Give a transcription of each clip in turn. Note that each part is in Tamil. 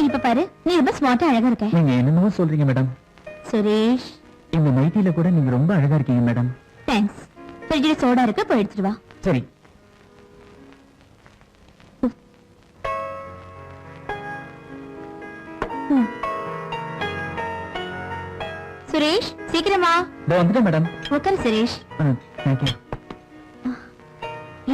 இப்ப பாரு, நீ ரொம்ப ஸ்மார்ட்டா அழகா இருக்க. நீங்க என்னமோ சொல்றீங்க மேடம். சுரேஷ், இந்த நைட்டில கூட நீங்க ரொம்ப அழகா இருக்கீங்க மேடம். தேங்க்ஸ். ஃப்ரிட்ஜ்ல சோடா இருக்கு, போய் எடுத்துட்டு வா. சரி. சுரேஷ், சீக்கிரமா இதோ வந்துட்டேன் மேடம். உட்காரு சுரேஷ். தேங்க்யூ.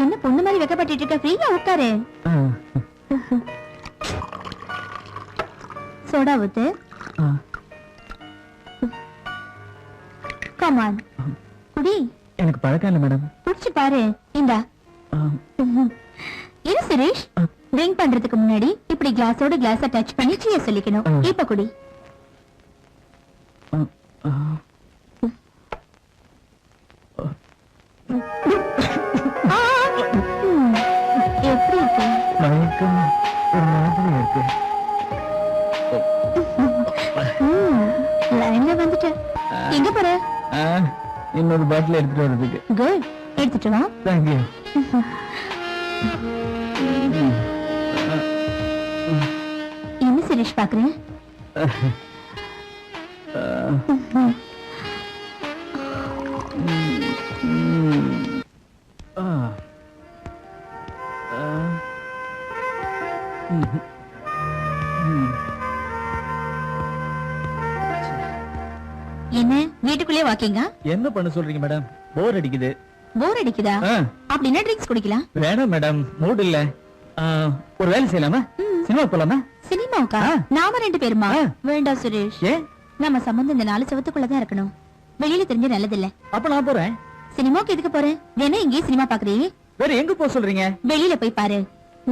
என்ன பொண்ணு மாதிரி வெக்கப்பட்டு இருக்க? ஃப்ரீயா உட்காரு. சோடா ஊத்து. கம் ஆன், குடி. எனக்கு பழக்கம் இல்லை மேடம். குடிச்சு பாரு. இந்தா. இரு சுரேஷ், ட்ரிங்க் பண்றதுக்கு முன்னாடி இப்படி கிளாஸோட கிளாஸ டச் பண்ணி சீய சொல்லிக்கணும். இப்ப குடி. எப்படி இருக்கு? மயக்கம் ஒரு மாதிரி இருக்கு. லைன்ல வந்துட்டேன். எங்க போற? இன்னொரு பாட்டில் எடுத்துட்டு வர்றதுக்கு. குட், எடுத்துட்டு வா. தேங்க்யூ. என்ன சுரேஷ் பாக்குறேன்? என்ன வீட்டுக்குள்ளே வாக்கிங்க? என்ன பண்ண சொல்றீங்க மேடம்? போர் அடிக்குது. போர் அடிக்குதா? அப்படின்னா ட்ரிங்க்ஸ் குடிக்கலாம். வேணாம் மேடம், மூட் இல்ல. ஒரு வேலை செய்யலாமா? சினிமா போலாமா? சினிமாவுக்கா? நாம 2 பேருமா? வேண்டாம் சுரேஷ். நம்ம சம்பந்தம் இந்த 4 செவத்துக்குள்ளதான் இருக்கணும். வெளியில தெரிஞ்ச நல்லதில்ல. அப்ப நான் போறேன். சினிமாவுக்கு எதுக்கு போறேன்? வேணா இங்கே சினிமா பாக்குறீங்க. வேற எங்க போக சொல்றீங்க? வெளியில போய் பாரு.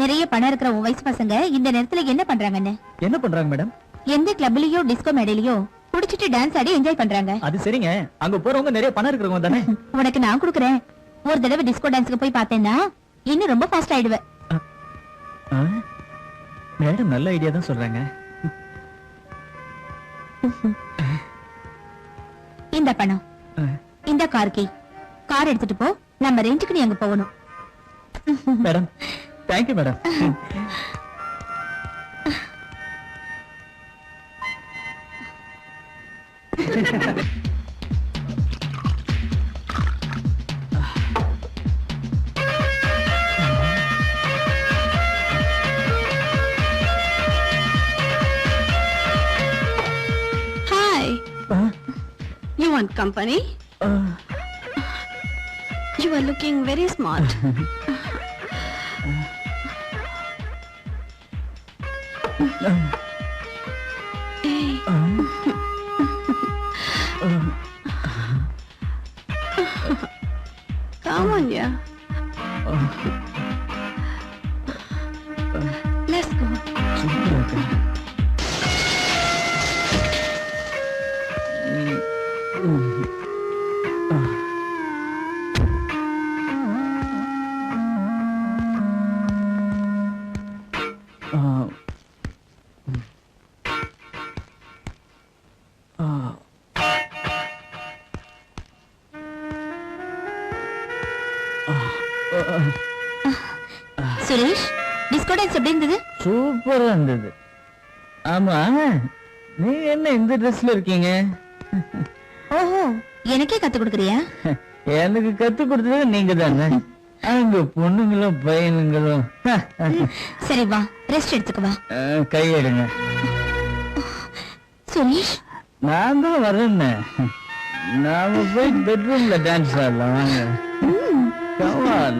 நிறைய பணம் இருக்கிற உன் வயசு பசங்க இந்த நேரத்துல என்ன பண்றாங்கன்னு. என்ன பண்றாங்க மேடம்? எந்த கிளப்லயோ டிஸ்கோ மேடையிலயோ குடிச்சிட்டு டான்ஸ் ஆடி என்ஜாய் பண்றாங்க. அது சரிங்க, அங்க போறவங்க நிறைய பணம் இருக்கிறவங்க தானே. உனக்கு நான் கொடுக்கறேன். ஒரு தடவை டிஸ்கோ டான்ஸ்க்கு போய் பார்த்தேன்னா இன்னும் ரொம்ப ஃபாஸ்ட் ஆயிடுவேன். மேடம் நல்ல ஐடியா தான் சொல்றாங்க. இந்த பணம், இந்த கார் கீ. கார் எடுத்துட்டு போ. நம்ம ரெண்டுக்கு நீ அங்க போகணும். Madam, thank you madam. Hi. You want company? You are looking very smart. Hey. Come on, yeah. Let's go. Suresh, disco dance எப்படி இருந்தது? சூப்பரா இருந்தது. ஆமா, நீங்க என்ன இந்த ட்ரெஸ்ல இருக்கீங்க? ஓஹோ, எனக்கே கத்து கொடுக்கறியா? எனக்கு கத்து கொடுத்தது நீங்க தானே. அங்க பொண்ணுங்களும் பையனுங்களும். சரி வா, ரெஸ்ட் எடுத்துக்க வா. கையெடுங்க. சுரேஷ், நான் தான் வரேன். நாம போய் பெட்ரூம்ல டான்ஸ் ஆடலாம் வாங்க. Come on.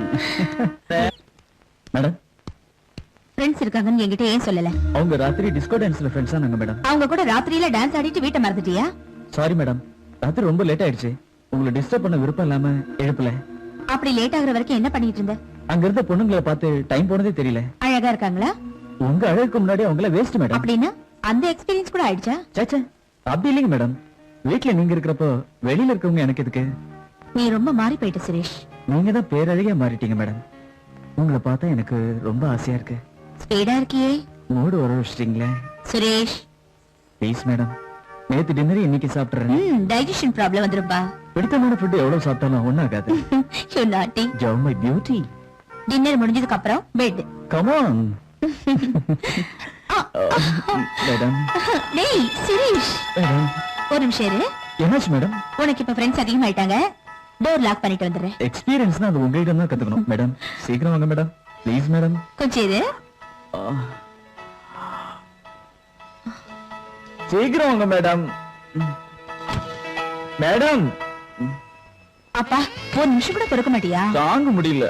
மேடம், ஃப்ரெண்ட்ஸ் இருக்காங்கன்னு என்கிட்ட ஏன் சொல்லல? அவங்க ராத்திரி டிஸ்கோ டான்ஸ்ல ஃப்ரெண்ட்ஸ் ஆனாங்க மேடம். அவங்க கூட ராத்திரியில டான்ஸ் ஆடிட்டு வீட்டை மறந்துட்டியா? சாரி மேடம், ராத்திரி ரொம்ப லேட் ஆயிடுச்சு. உங்களை டிஸ்டர்ப் பண்ண விருப்பம் இல்லாம எழுப்பல. அப்படி லேட் ஆகுற வரைக்கும் என்ன பண்ணிட்டு இருந்த? அங்க இருந்த பொண்ணுங்களை பார்த்து டைம் போனதே தெரியல. அழகா இருக்காங்களா? உங்க அழகுக்கு முன்னாடி அவங்கள வேஸ்ட் மேடம். அப்படின்னா அந்த எக்ஸ்பீரியன்ஸ் கூட ஆயிடுச்சா? சேச்சே, அப்படி இல்லைங்க மேடம். வீட்டுல நீங்க இருக்கிறப்போ வெளியில இருக்கவங்க எனக்கு எதுக்கு? நீ ரொம்ப மாறி போயிட்ட சுரேஷ். நீங்க தான் பேரழகியா மாறிட்டீங்க மேடம். உங்களை பார்த்தா எனக்கு ரொம்ப ஆசையா இருக்கு. ஸ்பீடா இருக்கியே. மூடு வர வச்சிட்டீங்களே. சுரேஷ் ப்ளீஸ் மேடம், நேத்து டின்னர் இன்னைக்கு சாப்பிடுறேன். டைஜஷன் ப்ராப்ளம் வந்துருப்பா. பிடித்தமான ஃபுட் எவ்வளவு சாப்பிட்டாலும் ஒண்ணாகாது. யூ நாட்டி. You're my beauty. டின்னர் முடிஞ்சதுக்கு அப்புறம் பெட். Come on. மேடம் டேய் சுரேஷ், மேடம் ஒரு நிமிஷம் இரு. என்னாச்சு மேடம்? உனக்கு இப்ப ஃப்ரெண்ட்ஸ் அதிகமாயிட்டாங்க. டோர் லாக் பண்ணிட்டு வந்துடுறேன். எக்ஸ்பீரியன்ஸ்னா அது உங்ககிட்ட தான் கத்துக்கணும் மேடம். சீக்கிரம் வாங்க மேடம், ப்ளீஸ் மேடம். கொஞ்சம் இரு. சீக்கிரம் வாங்க மேடம். மேடம் அப்பா, ஒரு நிமிஷம் கூட பொறுக்க மாட்டியா? தாங்க முடியல.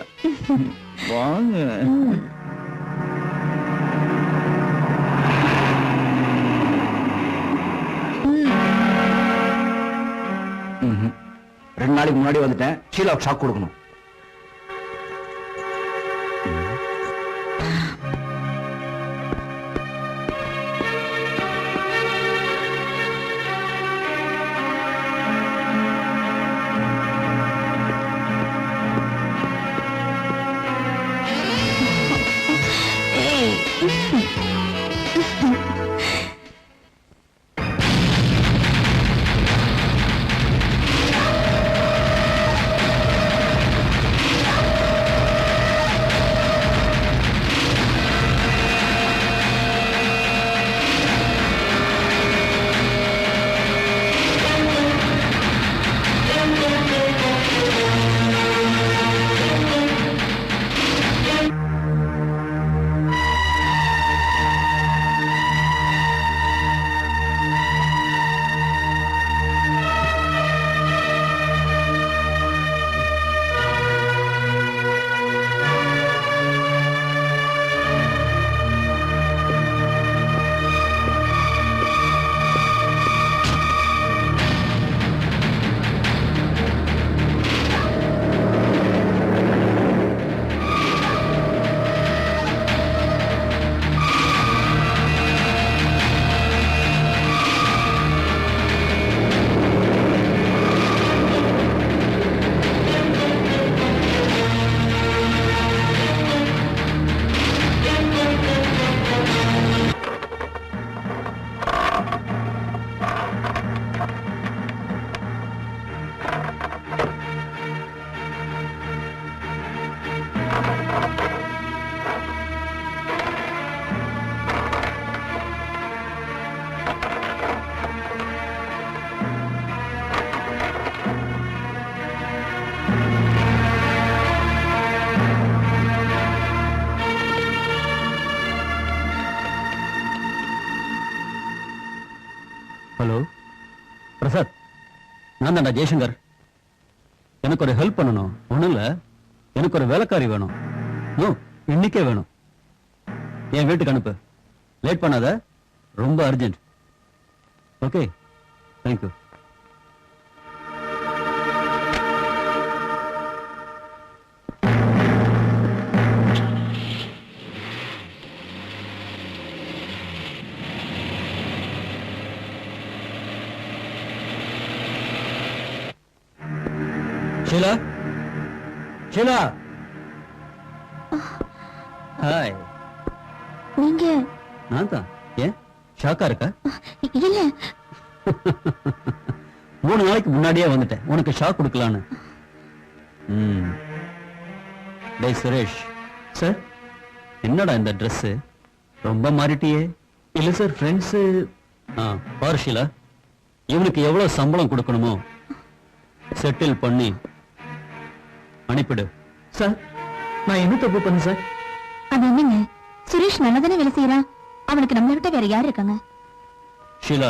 வாங்க. ரெண்டு நாளைக்கு முன்னாடி வந்துட்டேன். ஷீலாவுக்கு ஷாக் கொடுக்கணும். ஹலோ பிரசாத், நான் தான்டா ஜெய்சங்கர். எனக்கு ஒரு ஹெல்ப் பண்ணணும். ஒண்ணும் இல்ல, எனக்கு ஒரு வேலைக்காரி வேணும். இன்னைக்கே வேணும். என் வீட்டுக்கு அனுப்பு. லேட் பண்ணாத, ரொம்ப urgent. Okay, thank you. Sheela, Sheela. Hi. நீங்க? நான் தான். ஏன் ஷாக்கா இருக்கா? இல்ல. 3 நாளைக்கு முன்னாடியே வந்துட்டேன் உனக்கு ஷாக் கொடுக்கலான்னு. டேய் சுரேஷ். சார், என்னடா இந்த Dress ரொம்ப மாறிட்டியே? இல்ல சார், ஃப்ரெண்ட்ஸ். பாரு ஷீலா, இவனுக்கு எவ்வளவு சம்பளம் கொடுக்கணுமோ செட்டில் பண்ணி அனுப்பிடு. சார், நான் என்ன தப்பு பண்ணேன் சார்? அது என்னங்க, சுரேஷ் நல்லதானே வேலை செய்யறான். அவனுக்கு நம்மளை விட்ட வேற யார் இருக்காங்க? ஷீலா,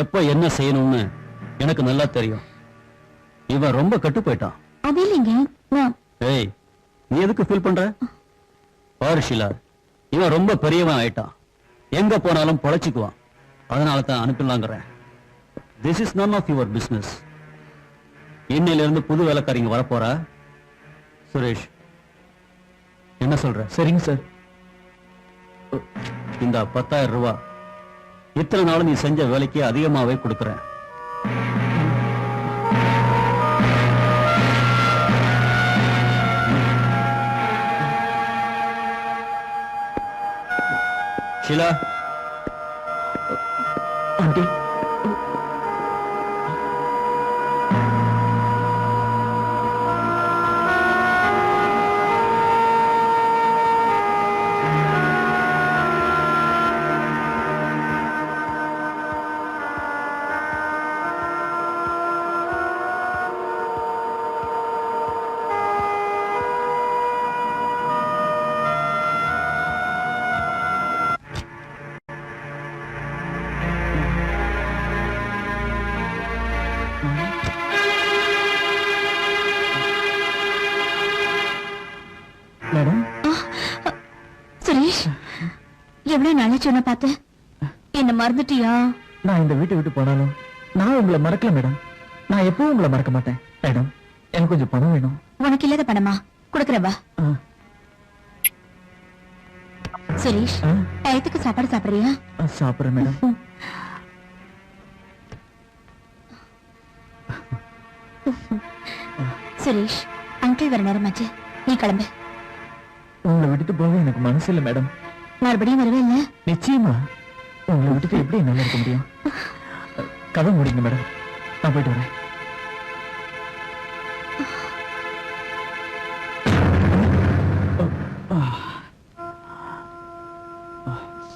எப்ப என்ன செய்யணும்னு எனக்கு நல்லா தெரியும். இவன் ரொம்ப கட்டு போயிட்டான். அது இல்லைங்க. ஏய், நீ எதுக்கு ஃபீல் பண்ற? பாரு ஷீலா, இவன் ரொம்ப பெரியவன் ஆயிட்டான். எங்க போனாலும் பொழைச்சுக்குவான். அதனால தான் அனுப்பிடலாங்கிறேன். This is none of your business. இன்னையில இருந்து புது வேலைக்காரிங்க வரப்போறா. சுரேஷ், என்ன சொல்ற? சரிங்க சார். இந்த 10,000 ரூபாய் இத்தனை நாள் நீ செஞ்ச வேலைக்கு அதிகமாவே கொடுக்கறேன். ஷீலா. ஆண்டி, யாராச்சும் என்ன பார்த்து என்ன மறந்துட்டியா? நான் இந்த வீட்டை விட்டு போனாலும் நான் உங்களை மறக்கல மேடம். நான் எப்பவும் உங்களை மறக்க மாட்டேன் மேடம். எனக்கு கொஞ்சம் பணம் வேணும். உனக்கு இல்லாத பணமா? கொடுக்கறவா? ஆ, சுரேஷ், ஆ, டயத்துக்கு சாப்பாடு சாப்பிடுறியா? சாப்பிடுறேன் மேடம். சுரேஷ், அங்கிள் வர நேரமாச்சு, நீ கிளம்பு. உங்களை விட்டுட்டு போக எனக்கு மனசு இல்லை மேடம். மறுபடியும் வரவே இல்ல? நிச்சயமா உங்களை விட்டுட்டு எப்படி என்னால இருக்க முடியும்? கதை முடிங்க மேடம். நான் போயிட்டு வரேன்.